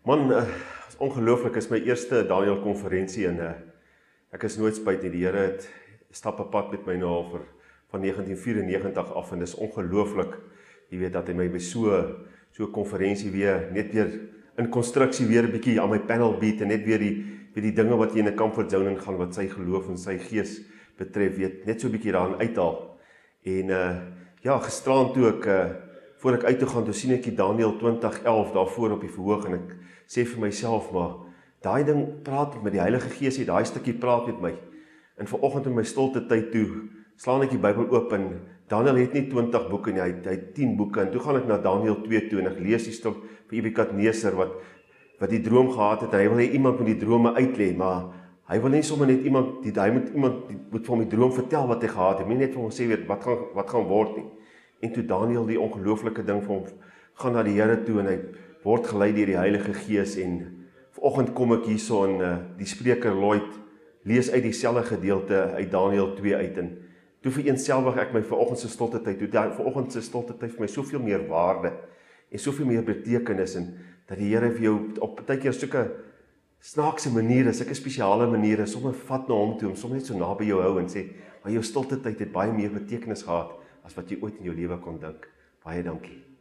Man, is ongelooflik, is my eerste Daniel konferensie en ek is nooit spyt nie. Die Here het stap 'n pad met my nou al van 1994 af en dis ongelooflik, jy weet dat hy my by so 'n konferensie net weer in konstruksie weer 'n bietjie aan my panel bied en net weer die dinge wat jy in 'n comfort zone ingaan wat sy geloof en sy gees betref, weet net so 'n bietjie daarin uithaal. En gisteraan toe ek voor ek uit toe gaan, toe sien ek die Daniel 2011 daarvoor op die verhoog en ek sê vir myself, maar daai ding praat met die Heilige Gees, daai stukkie praat met my. En vanoggend in my stilte tyd toe, slaan ek die Bybel oop en Daniel het nie 20 boeke nie, hy het 10 boeke en toe gaan ek na Daniel 2 toe en ek lees die stuk vir Nebukadneser wat die droom gehad het en hy wil hê iemand moet die drome uitlê, maar hy wil nie sommer net iemand moet vir hom die droom vertel wat hy gehad het, nie net vir hom sê weet wat gaan word nie. En toe Daniel die ongelooflike ding vir hom gaan na die Here toe en hy word gelei deur die Heilige Gees en vanoggend kom ek hierso en die spreker Lloyd lees uit dieselfde gedeelte uit Daniel 2 uit en toe vereenselwig ek my vanoggend se stilte tyd, vanoggend se stilte tyd vir my soveel meer waarde en soveel meer betekenis en dat die Here vir jou op partykeer sulke snaakse maniere, sulke spesiale maniere sommer vat na hom toe, om sommer net so naby jou hou en sê, maar jou stilte tyd het baie meer betekenis gehad as wat jy ooit in jou lewe kon dink. Baie dankie.